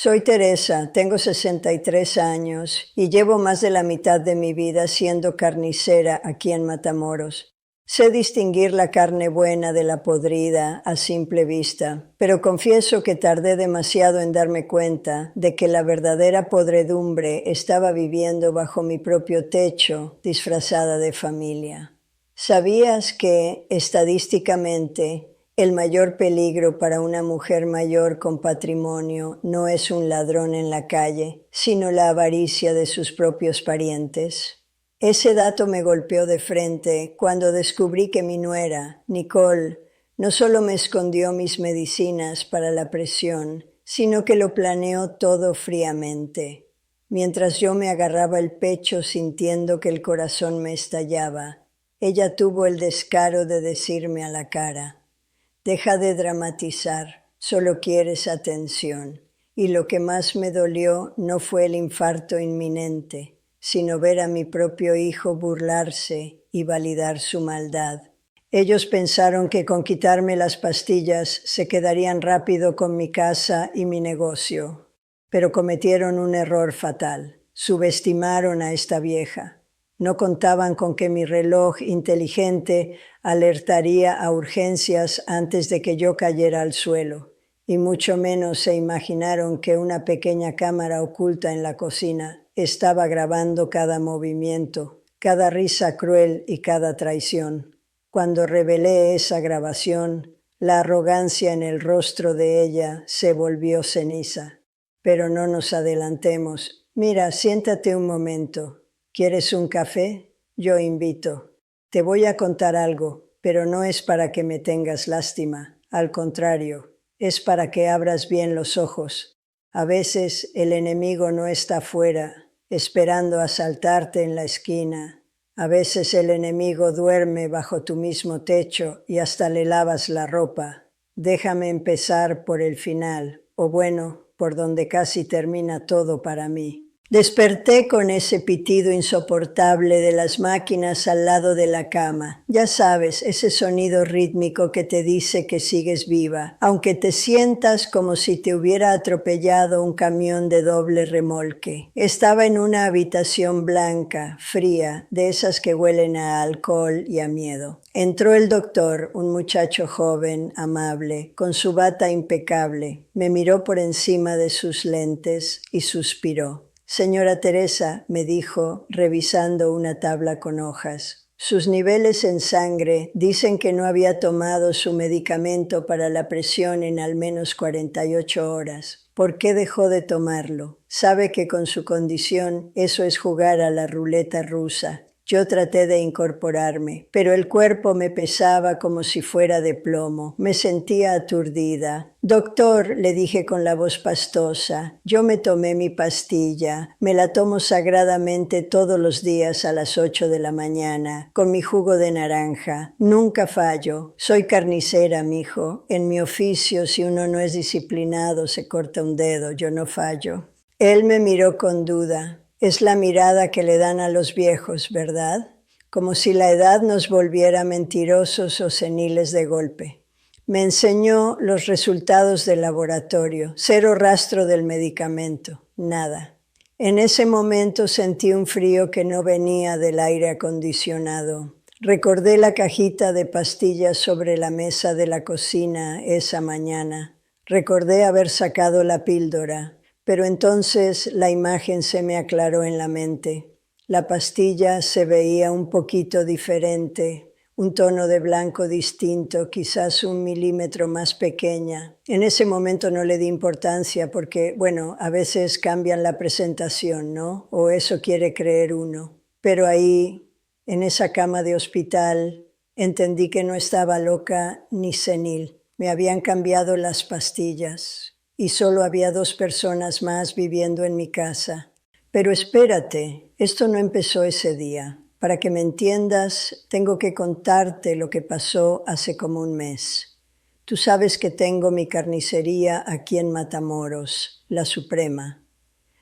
Soy Teresa, tengo 63 años y llevo más de la mitad de mi vida siendo carnicera aquí en Matamoros. Sé distinguir la carne buena de la podrida a simple vista, pero confieso que tardé demasiado en darme cuenta de que la verdadera podredumbre estaba viviendo bajo mi propio techo, disfrazada de familia. ¿Sabías que, estadísticamente, el mayor peligro para una mujer mayor con patrimonio no es un ladrón en la calle, sino la avaricia de sus propios parientes? Ese dato me golpeó de frente cuando descubrí que mi nuera, Nicole, no solo me escondió mis medicinas para la presión, sino que lo planeó todo fríamente. Mientras yo me agarraba el pecho sintiendo que el corazón me estallaba, ella tuvo el descaro de decirme a la cara: «Deja de dramatizar, solo quieres atención». Y lo que más me dolió no fue el infarto inminente, sino ver a mi propio hijo burlarse y validar su maldad. Ellos pensaron que con quitarme las pastillas se quedarían rápido con mi casa y mi negocio, pero cometieron un error fatal. Subestimaron a esta vieja. No contaban con que mi reloj inteligente alertaría a urgencias antes de que yo cayera al suelo, y mucho menos se imaginaron que una pequeña cámara oculta en la cocina estaba grabando cada movimiento, cada risa cruel y cada traición. Cuando revelé esa grabación, la arrogancia en el rostro de ella se volvió ceniza. Pero no nos adelantemos. Mira, siéntate un momento. ¿Quieres un café? Yo invito. Te voy a contar algo, pero no es para que me tengas lástima. Al contrario, es para que abras bien los ojos. A veces el enemigo no está fuera, esperando asaltarte en la esquina. A veces el enemigo duerme bajo tu mismo techo y hasta le lavas la ropa. Déjame empezar por el final, o bueno, por donde casi termina todo para mí. Desperté con ese pitido insoportable de las máquinas al lado de la cama. Ya sabes, ese sonido rítmico que te dice que sigues viva, aunque te sientas como si te hubiera atropellado un camión de doble remolque. Estaba en una habitación blanca, fría, de esas que huelen a alcohol y a miedo. Entró el doctor, un muchacho joven, amable, con su bata impecable. Me miró por encima de sus lentes y suspiró. «Señora Teresa», me dijo, revisando una tabla con hojas, «sus niveles en sangre dicen que no había tomado su medicamento para la presión en al menos 48 horas. ¿Por qué dejó de tomarlo? Sabe que con su condición eso es jugar a la ruleta rusa». Yo traté de incorporarme, pero el cuerpo me pesaba como si fuera de plomo. Me sentía aturdida. «Doctor», le dije con la voz pastosa, «yo me tomé mi pastilla. Me la tomo sagradamente todos los días a las 8 de la mañana, con mi jugo de naranja. Nunca fallo. Soy carnicera, mijo. En mi oficio, si uno no es disciplinado, se corta un dedo. Yo no fallo». Él me miró con duda. Es la mirada que le dan a los viejos, ¿verdad? Como si la edad nos volviera mentirosos o seniles de golpe. Me enseñó los resultados del laboratorio, cero rastro del medicamento, nada. En ese momento sentí un frío que no venía del aire acondicionado. Recordé la cajita de pastillas sobre la mesa de la cocina esa mañana. Recordé haber sacado la píldora. Pero entonces la imagen se me aclaró en la mente. La pastilla se veía un poquito diferente, un tono de blanco distinto, quizás 1 milímetro más pequeña. En ese momento no le di importancia porque, bueno, a veces cambian la presentación, ¿no? O eso quiere creer uno. Pero ahí, en esa cama de hospital, entendí que no estaba loca ni senil. Me habían cambiado las pastillas. Y solo había 2 personas más viviendo en mi casa. Pero espérate, esto no empezó ese día. Para que me entiendas, tengo que contarte lo que pasó hace como un mes. Tú sabes que tengo mi carnicería aquí en Matamoros, La Suprema.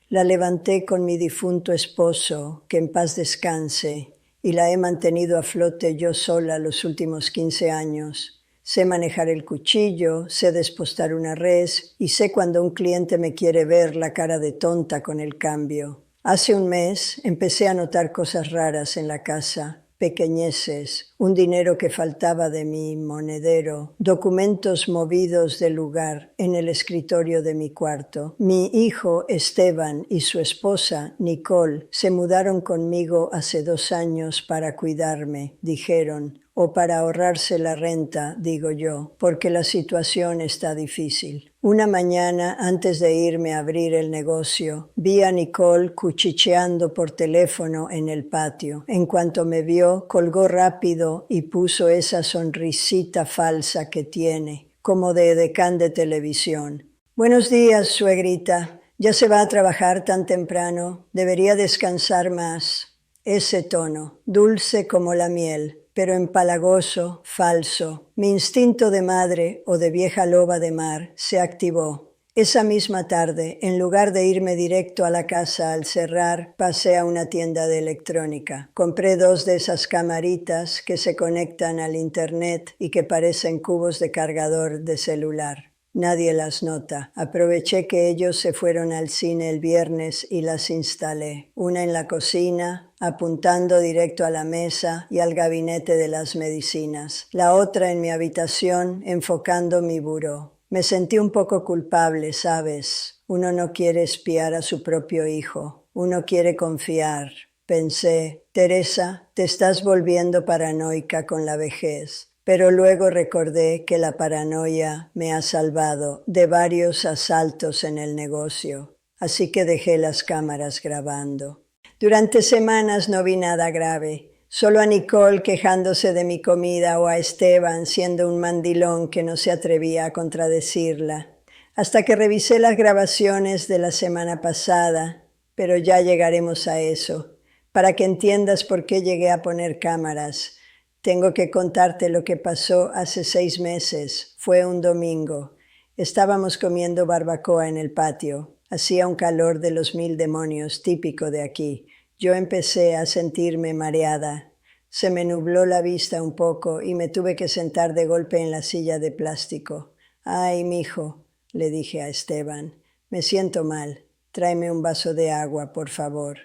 La levanté con mi difunto esposo, que en paz descanse, y la he mantenido a flote yo sola los últimos 15 años. Sé manejar el cuchillo, sé despostar una res y sé cuando un cliente me quiere ver la cara de tonta con el cambio. Hace un mes empecé a notar cosas raras en la casa. Pequeñeces, un dinero que faltaba de mi monedero, documentos movidos del lugar en el escritorio de mi cuarto. Mi hijo Esteban y su esposa Nicole se mudaron conmigo hace 2 años para cuidarme, dijeron, o para ahorrarse la renta, digo yo, porque la situación está difícil. Una mañana, antes de irme a abrir el negocio, vi a Nicole cuchicheando por teléfono en el patio. En cuanto me vio, colgó rápido y puso esa sonrisita falsa que tiene, como de edecán de televisión. Buenos días, suegrita. ¿Ya se va a trabajar tan temprano? Debería descansar más. Ese tono, dulce como la miel, pero empalagoso, falso. Mi instinto de madre o de vieja loba de mar se activó. Esa misma tarde, en lugar de irme directo a la casa al cerrar, pasé a una tienda de electrónica. Compré 2 de esas camaritas que se conectan al internet y que parecen cubos de cargador de celular. Nadie las nota. Aproveché que ellos se fueron al cine el viernes y las instalé. Una en la cocina, apuntando directo a la mesa y al gabinete de las medicinas. La otra en mi habitación, enfocando mi buró. Me sentí un poco culpable, ¿sabes? Uno no quiere espiar a su propio hijo. Uno quiere confiar. Pensé, Teresa, te estás volviendo paranoica con la vejez. Pero luego recordé que la paranoia me ha salvado de varios asaltos en el negocio, así que dejé las cámaras grabando. Durante semanas no vi nada grave, solo a Nicole quejándose de mi comida o a Esteban siendo un mandilón que no se atrevía a contradecirla, hasta que revisé las grabaciones de la semana pasada, pero ya llegaremos a eso, para que entiendas por qué llegué a poner cámaras. Tengo que contarte lo que pasó hace 6 meses. Fue un domingo. Estábamos comiendo barbacoa en el patio. Hacía un calor de los 1000 demonios, típico de aquí. Yo empecé a sentirme mareada. Se me nubló la vista un poco y me tuve que sentar de golpe en la silla de plástico. «Ay, mijo», le dije a Esteban, «me siento mal. Tráeme un vaso de agua, por favor».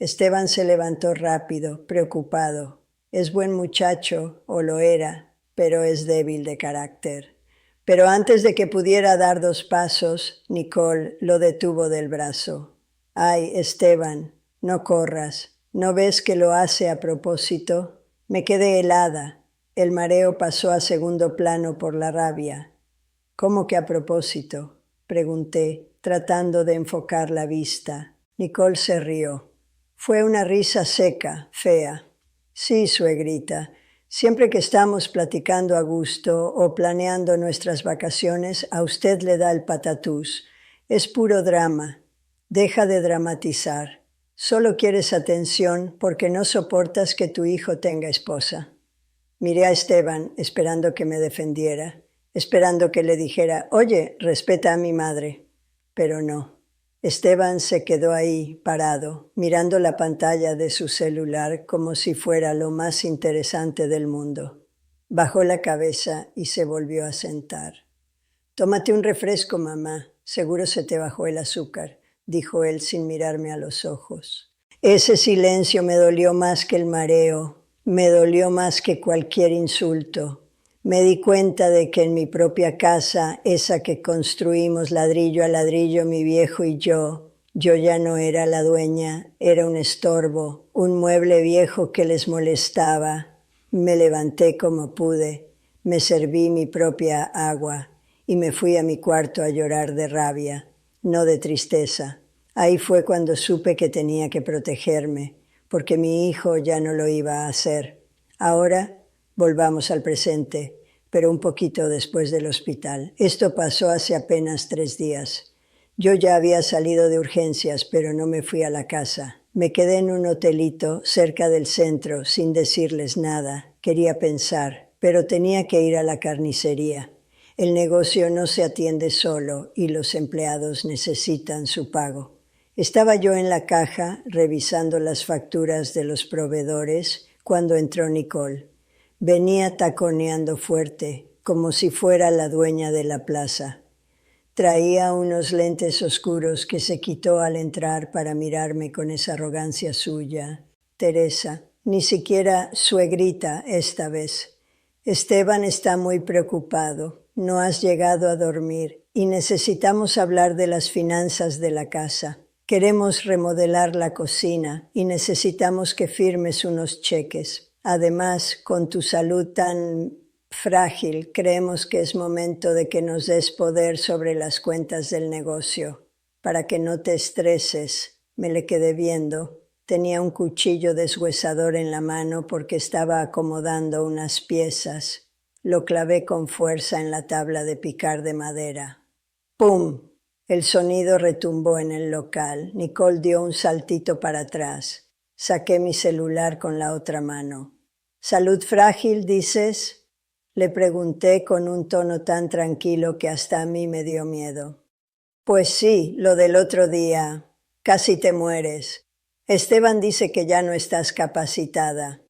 Esteban se levantó rápido, preocupado. Es buen muchacho, o lo era, pero es débil de carácter. Pero antes de que pudiera dar 2 pasos, Nicole lo detuvo del brazo. «Ay, Esteban, no corras. ¿No ves que lo hace a propósito?» Me quedé helada. El mareo pasó a segundo plano por la rabia. «¿Cómo que a propósito?», pregunté, tratando de enfocar la vista. Nicole se rió. Fue una risa seca, fea. «Sí, suegrita, siempre que estamos platicando a gusto o planeando nuestras vacaciones, a usted le da el patatús. Es puro drama. Deja de dramatizar. Solo quieres atención porque no soportas que tu hijo tenga esposa». Miré a Esteban esperando que me defendiera, esperando que le dijera, «Oye, respeta a mi madre». Pero no. Esteban se quedó ahí, parado, mirando la pantalla de su celular como si fuera lo más interesante del mundo. Bajó la cabeza y se volvió a sentar. «Tómate un refresco, mamá. Seguro se te bajó el azúcar», dijo él sin mirarme a los ojos. Ese silencio me dolió más que el mareo, me dolió más que cualquier insulto. Me di cuenta de que en mi propia casa, esa que construimos ladrillo a ladrillo mi viejo y yo ya no era la dueña, era un estorbo, un mueble viejo que les molestaba. Me levanté como pude, me serví mi propia agua y me fui a mi cuarto a llorar de rabia, no de tristeza. Ahí fue cuando supe que tenía que protegerme, porque mi hijo ya no lo iba a hacer. Ahora volvamos al presente, pero un poquito después del hospital. Esto pasó hace apenas 3 días. Yo ya había salido de urgencias, pero no me fui a la casa. Me quedé en un hotelito cerca del centro, sin decirles nada. Quería pensar, pero tenía que ir a la carnicería. El negocio no se atiende solo y los empleados necesitan su pago. Estaba yo en la caja revisando las facturas de los proveedores cuando entró Nicole. Venía taconeando fuerte, como si fuera la dueña de la plaza. Traía unos lentes oscuros que se quitó al entrar para mirarme con esa arrogancia suya. Teresa, ni siquiera suegrita esta vez. Esteban está muy preocupado. No has llegado a dormir y necesitamos hablar de las finanzas de la casa. Queremos remodelar la cocina y necesitamos que firmes unos cheques. Además, con tu salud tan frágil, creemos que es momento de que nos des poder sobre las cuentas del negocio. Para que no te estreses, me le quedé viendo. Tenía un cuchillo deshuesador en la mano porque estaba acomodando unas piezas. Lo clavé con fuerza en la tabla de picar de madera. ¡Pum! El sonido retumbó en el local. Nicole dio un saltito para atrás. Saqué mi celular con la otra mano. ¿Salud frágil, dices? Le pregunté con un tono tan tranquilo que hasta a mí me dio miedo. Pues sí, lo del otro día. Casi te mueres. Esteban dice que ya no estás capacitada.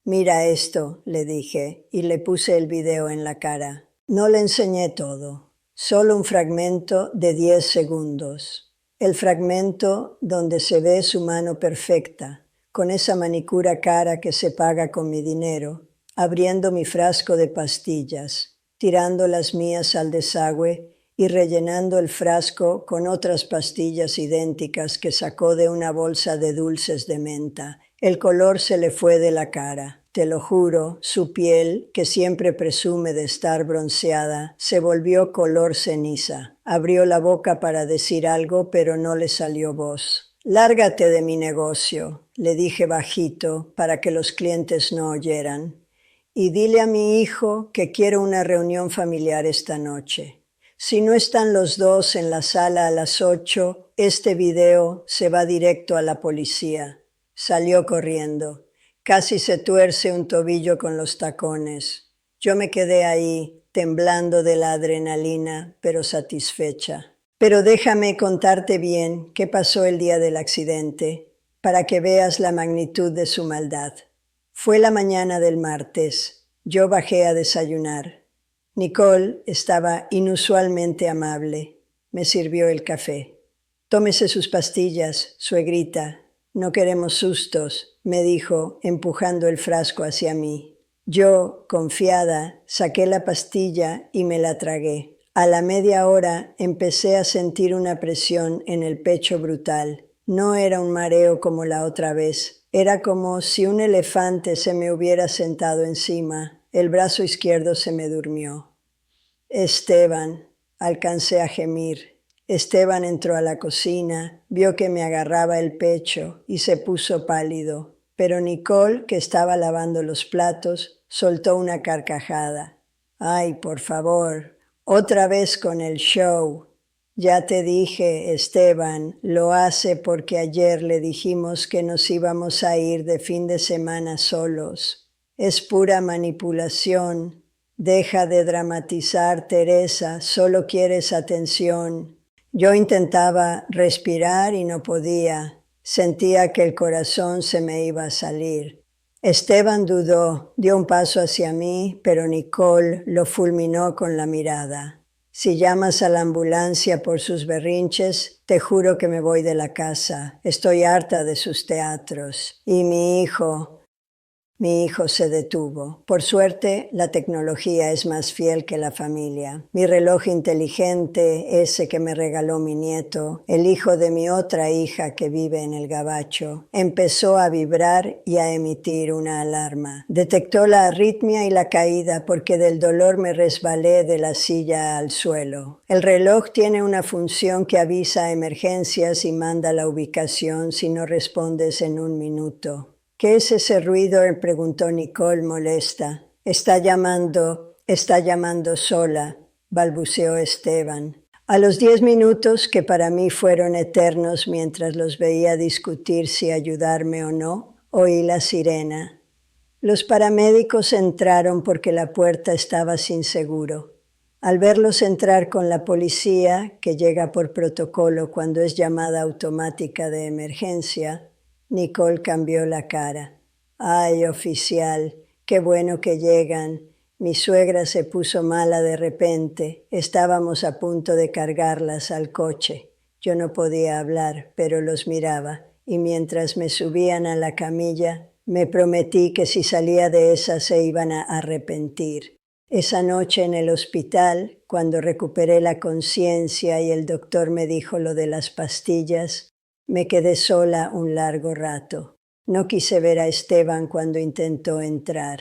Mira esto, le dije, y le puse el video en la cara. No le enseñé todo, solo un fragmento de 10 segundos. El fragmento donde se ve su mano perfecta, con esa manicura cara que se paga con mi dinero, abriendo mi frasco de pastillas, tirando las mías al desagüe y rellenando el frasco con otras pastillas idénticas que sacó de una bolsa de dulces de menta. El color se le fue de la cara. Te lo juro, su piel, que siempre presume de estar bronceada, se volvió color ceniza. Abrió la boca para decir algo, pero no le salió voz. «Lárgate de mi negocio», le dije bajito para que los clientes no oyeran. «Y dile a mi hijo que quiero una reunión familiar esta noche. Si no están los dos en la sala a las 8, este video se va directo a la policía». Salió corriendo. Casi se tuerce un tobillo con los tacones. Yo me quedé ahí, temblando de la adrenalina, pero satisfecha. Pero déjame contarte bien qué pasó el día del accidente, para que veas la magnitud de su maldad. Fue la mañana del martes. Yo bajé a desayunar. Nicole estaba inusualmente amable. Me sirvió el café. «Tómese sus pastillas, suegrita. No queremos sustos», me dijo, empujando el frasco hacia mí. Yo, confiada, saqué la pastilla y me la tragué. A la media hora empecé a sentir una presión en el pecho brutal. No era un mareo como la otra vez. Era como si un elefante se me hubiera sentado encima. El brazo izquierdo se me durmió. «Esteban», alcancé a gemir. Esteban entró a la cocina, vio que me agarraba el pecho y se puso pálido. Pero Nicole, que estaba lavando los platos, soltó una carcajada. «Ay, por favor, otra vez con el show. Ya te dije, Esteban, lo hace porque ayer le dijimos que nos íbamos a ir de fin de semana solos. Es pura manipulación. Deja de dramatizar, Teresa, solo quieres atención». Yo intentaba respirar y no podía. Sentía que el corazón se me iba a salir. Esteban dudó, dio un paso hacia mí, pero Nicole lo fulminó con la mirada. «Si llamas a la ambulancia por sus berrinches, te juro que me voy de la casa. Estoy harta de sus teatros. Y mi hijo se detuvo. Por suerte, la tecnología es más fiel que la familia. Mi reloj inteligente, ese que me regaló mi nieto, el hijo de mi otra hija que vive en el gabacho, empezó a vibrar y a emitir una alarma. Detectó la arritmia y la caída porque del dolor me resbalé de la silla al suelo. El reloj tiene una función que avisa emergencias y manda la ubicación si no respondes en 1 minuto. «¿Qué es ese ruido?», preguntó Nicole molesta. Está llamando sola», balbuceó Esteban. A los 10 minutos, que para mí fueron eternos mientras los veía discutir si ayudarme o no, oí la sirena. Los paramédicos entraron porque la puerta estaba sin seguro. Al verlos entrar con la policía, que llega por protocolo cuando es llamada automática de emergencia, Nicole cambió la cara. «Ay, oficial, qué bueno que llegan. Mi suegra se puso mala de repente. Estábamos a punto de cargarlas al coche. Yo no podía hablar, pero los miraba, y mientras me subían a la camilla, me prometí que si salía de esa se iban a arrepentir. Esa noche en el hospital, cuando recuperé la conciencia y el doctor me dijo lo de las pastillas, me quedé sola un largo rato. No quise ver a Esteban cuando intentó entrar.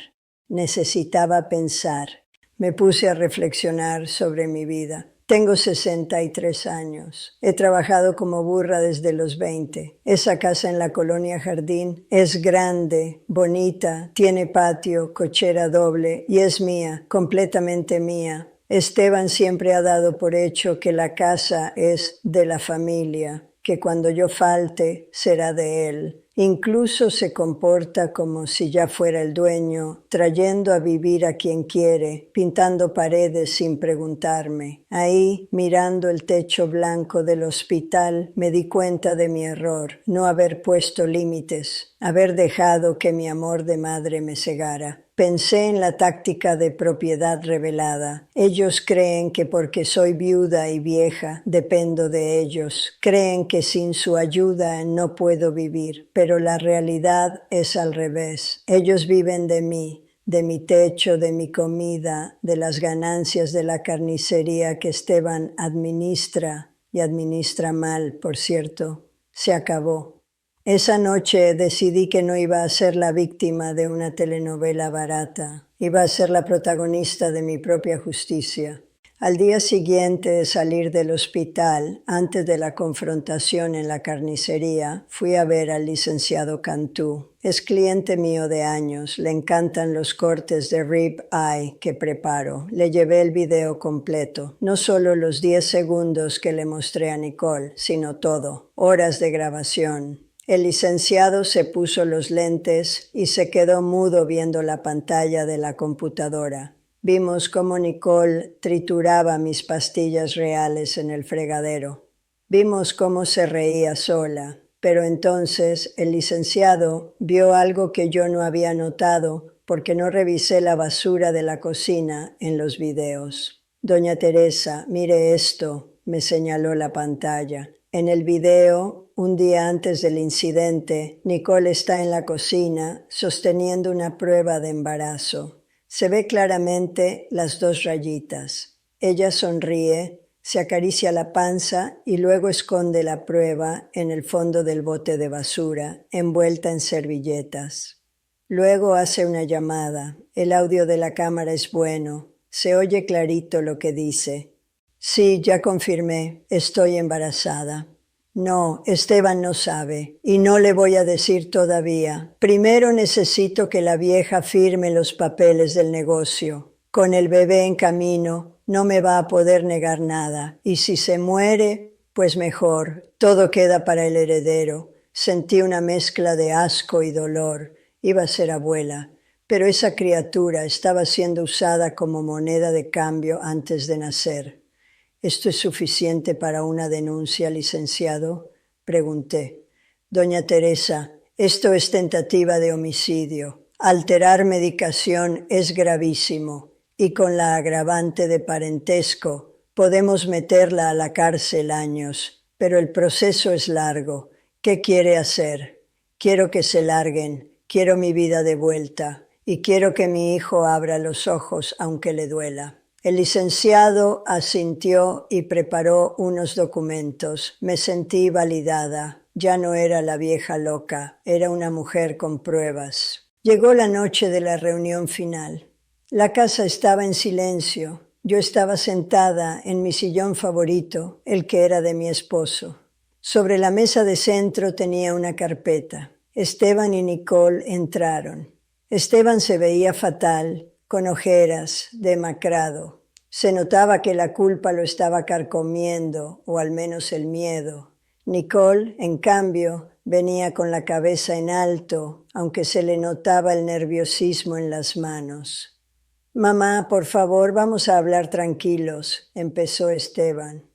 Necesitaba pensar. Me puse a reflexionar sobre mi vida. Tengo 63 años. He trabajado como burra desde los 20. Esa casa en la Colonia Jardín es grande, bonita, tiene patio, cochera doble y es mía, completamente mía. Esteban siempre ha dado por hecho que la casa es de la familia, que cuando yo falte será de él. Incluso se comporta como si ya fuera el dueño, trayendo a vivir a quien quiere, pintando paredes sin preguntarme. Ahí, mirando el techo blanco del hospital, me di cuenta de mi error, no haber puesto límites, haber dejado que mi amor de madre me cegara. Pensé en la táctica de propiedad revelada. Ellos creen que porque soy viuda y vieja, dependo de ellos. Creen que sin su ayuda no puedo vivir, pero la realidad es al revés. Ellos viven de mí, de mi techo, de mi comida, de las ganancias de la carnicería que Esteban administra, y administra mal, por cierto. Se acabó. Esa noche decidí que no iba a ser la víctima de una telenovela barata. Iba a ser la protagonista de mi propia justicia. Al día siguiente de salir del hospital, antes de la confrontación en la carnicería, fui a ver al licenciado Cantú. Es cliente mío de años, le encantan los cortes de rib eye que preparo. Le llevé el video completo, no solo los 10 segundos que le mostré a Nicole, sino todo, horas de grabación. El licenciado se puso los lentes y se quedó mudo viendo la pantalla de la computadora. Vimos cómo Nicole trituraba mis pastillas reales en el fregadero. Vimos cómo se reía sola, pero entonces el licenciado vio algo que yo no había notado porque no revisé la basura de la cocina en los videos. Doña Teresa, mire esto, me señaló la pantalla. En el video, un día antes del incidente, Nicole está en la cocina sosteniendo una prueba de embarazo. Se ve claramente las 2 rayitas. Ella sonríe, se acaricia la panza y luego esconde la prueba en el fondo del bote de basura, envuelta en servilletas. Luego hace una llamada. El audio de la cámara es bueno. Se oye clarito lo que dice. Sí, ya confirmé, estoy embarazada. No, Esteban no sabe, y no le voy a decir todavía. Primero necesito que la vieja firme los papeles del negocio. Con el bebé en camino, no me va a poder negar nada, y si se muere, pues mejor, todo queda para el heredero. Sentí una mezcla de asco y dolor. Iba a ser abuela, pero esa criatura estaba siendo usada como moneda de cambio antes de nacer. ¿Esto es suficiente para una denuncia, licenciado? Pregunté. Doña Teresa, esto es tentativa de homicidio. Alterar medicación es gravísimo y con la agravante de parentesco podemos meterla a la cárcel años, pero el proceso es largo. ¿Qué quiere hacer? Quiero que se larguen, quiero mi vida de vuelta y quiero que mi hijo abra los ojos aunque le duela. El licenciado asintió y preparó unos documentos. Me sentí validada. Ya no era la vieja loca, era una mujer con pruebas. Llegó la noche de la reunión final. La casa estaba en silencio. Yo estaba sentada en mi sillón favorito, el que era de mi esposo. Sobre la mesa de centro tenía una carpeta. Esteban y Nicole entraron. Esteban se veía fatal, con ojeras, demacrado. Se notaba que la culpa lo estaba carcomiendo, o al menos el miedo. Nicole, en cambio, venía con la cabeza en alto, aunque se le notaba el nerviosismo en las manos. «Mamá, por favor, vamos a hablar tranquilos», empezó Esteban.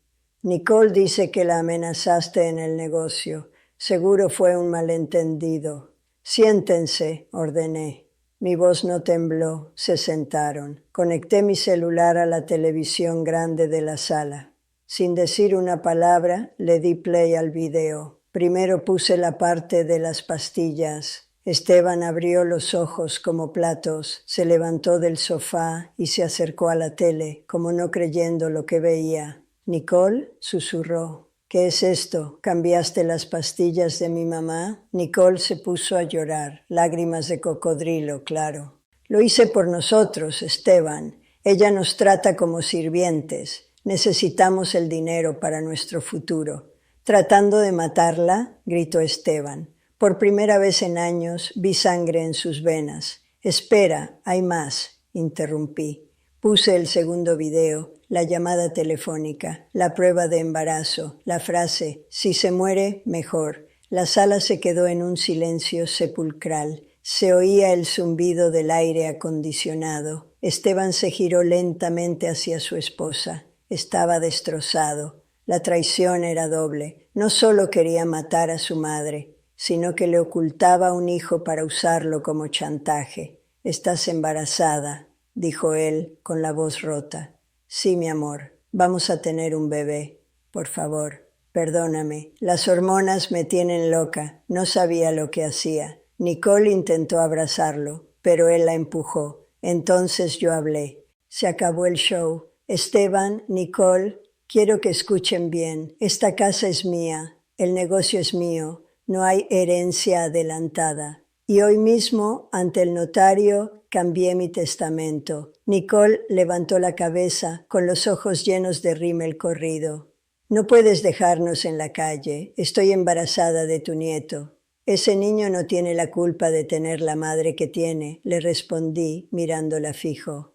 «Nicole dice que la amenazaste en el negocio. Seguro fue un malentendido. Siéntense», ordené. Mi voz no tembló, se sentaron. Conecté mi celular a la televisión grande de la sala. Sin decir una palabra, le di play al video. Primero puse la parte de las pastillas. Esteban abrió los ojos como platos, se levantó del sofá y se acercó a la tele, como no creyendo lo que veía. «Nicole», susurró. «¿Qué es esto? ¿Cambiaste las pastillas de mi mamá?» Nicole se puso a llorar, lágrimas de cocodrilo, claro. «Lo hice por nosotros, Esteban. Ella nos trata como sirvientes. Necesitamos el dinero para nuestro futuro». «¿Tratando de matarla?», gritó Esteban. Por primera vez en años vi sangre en sus venas. «Espera, hay más», interrumpí. Puse el segundo video, la llamada telefónica, la prueba de embarazo, la frase «si se muere, mejor». La sala se quedó en un silencio sepulcral. Se oía el zumbido del aire acondicionado. Esteban se giró lentamente hacia su esposa. Estaba destrozado. La traición era doble. No solo quería matar a su madre, sino que le ocultaba un hijo para usarlo como chantaje. «Estás embarazada», dijo él con la voz rota. «Sí, mi amor, vamos a tener un bebé. Por favor, perdóname. Las hormonas me tienen loca. No sabía lo que hacía». Nicole intentó abrazarlo, pero él la empujó. Entonces yo hablé. Se acabó el show. «Esteban, Nicole, quiero que escuchen bien. Esta casa es mía. El negocio es mío. No hay herencia adelantada. Y hoy mismo, ante el notario, cambié mi testamento». Nicole levantó la cabeza, con los ojos llenos de rímel corrido. «No puedes dejarnos en la calle. Estoy embarazada de tu nieto». «Ese niño no tiene la culpa de tener la madre que tiene», le respondí, mirándola fijo.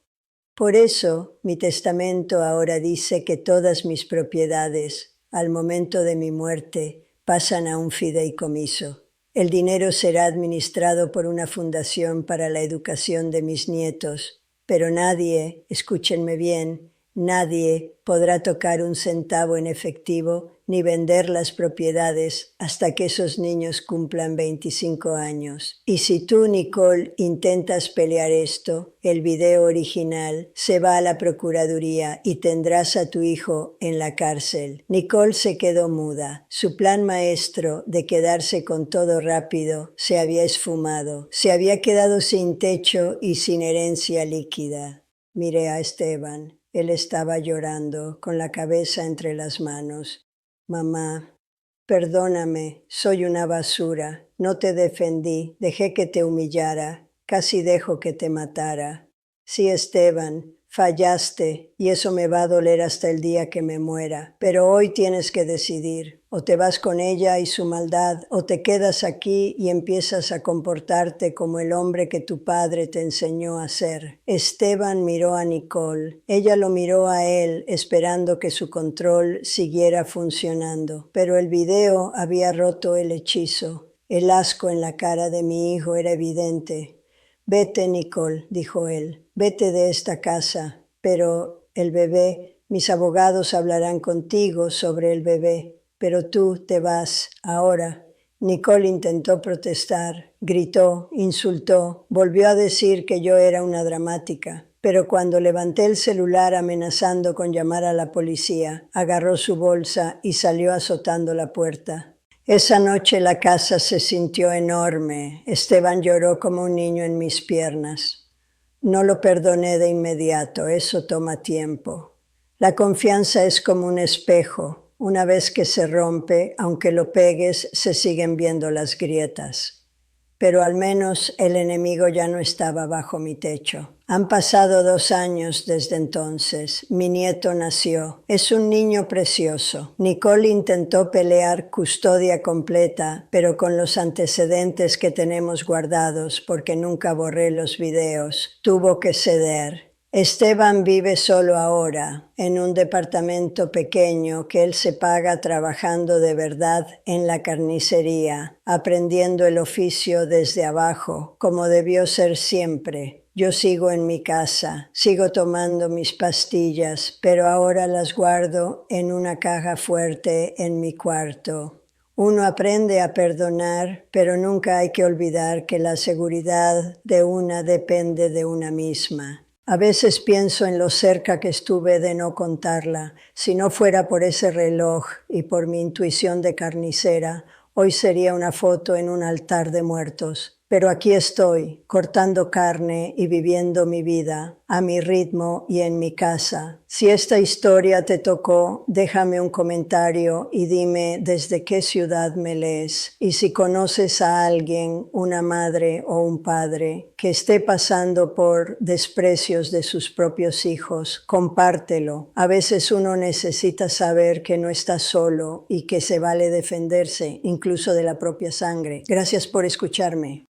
«Por eso, mi testamento ahora dice que todas mis propiedades, al momento de mi muerte, pasan a un fideicomiso. El dinero será administrado por una fundación para la educación de mis nietos, pero nadie, escúchenme bien, nadie podrá tocar un centavo en efectivo ni vender las propiedades hasta que esos niños cumplan 25 años. Y si tú, Nicole, intentas pelear esto, el video original se va a la procuraduría y tendrás a tu hijo en la cárcel». Nicole se quedó muda. Su plan maestro de quedarse con todo rápido se había esfumado. Se había quedado sin techo y sin herencia líquida. Miré a Esteban. Él estaba llorando, con la cabeza entre las manos. «Mamá, perdóname, soy una basura. No te defendí, dejé que te humillara, casi dejo que te matara. Sí, Esteban, fallaste y eso me va a doler hasta el día que me muera. Pero hoy tienes que decidir. O te vas con ella y su maldad, o te quedas aquí y empiezas a comportarte como el hombre que tu padre te enseñó a ser». Esteban miró a Nicole. Ella lo miró a él, esperando que su control siguiera funcionando. Pero el video había roto el hechizo. El asco en la cara de mi hijo era evidente. «Vete, Nicole», dijo él. «Vete de esta casa. Pero el bebé, mis abogados hablarán contigo sobre el bebé. Pero tú te vas ahora». Nicole intentó protestar, gritó, insultó, volvió a decir que yo era una dramática. Pero cuando levanté el celular amenazando con llamar a la policía, agarró su bolsa y salió azotando la puerta. Esa noche la casa se sintió enorme. Esteban lloró como un niño en mis piernas. No lo perdoné de inmediato, eso toma tiempo. La confianza es como un espejo. Una vez que se rompe, aunque lo pegues, se siguen viendo las grietas. Pero al menos el enemigo ya no estaba bajo mi techo. Han pasado 2 años desde entonces. Mi nieto nació. Es un niño precioso. Nicole intentó pelear custodia completa, pero con los antecedentes que tenemos guardados, porque nunca borré los videos, tuvo que ceder. Esteban vive solo ahora, en un departamento pequeño que él se paga trabajando de verdad en la carnicería, aprendiendo el oficio desde abajo, como debió ser siempre. Yo sigo en mi casa, sigo tomando mis pastillas, pero ahora las guardo en una caja fuerte en mi cuarto. Uno aprende a perdonar, pero nunca hay que olvidar que la seguridad de una depende de una misma. A veces pienso en lo cerca que estuve de no contarla. Si no fuera por ese reloj y por mi intuición de carnicera, hoy sería una foto en un altar de muertos. Pero aquí estoy, cortando carne y viviendo mi vida, a mi ritmo y en mi casa. Si esta historia te tocó, déjame un comentario y dime desde qué ciudad me lees. Y si conoces a alguien, una madre o un padre, que esté pasando por desprecios de sus propios hijos, compártelo. A veces uno necesita saber que no está solo y que se vale defenderse, incluso de la propia sangre. Gracias por escucharme.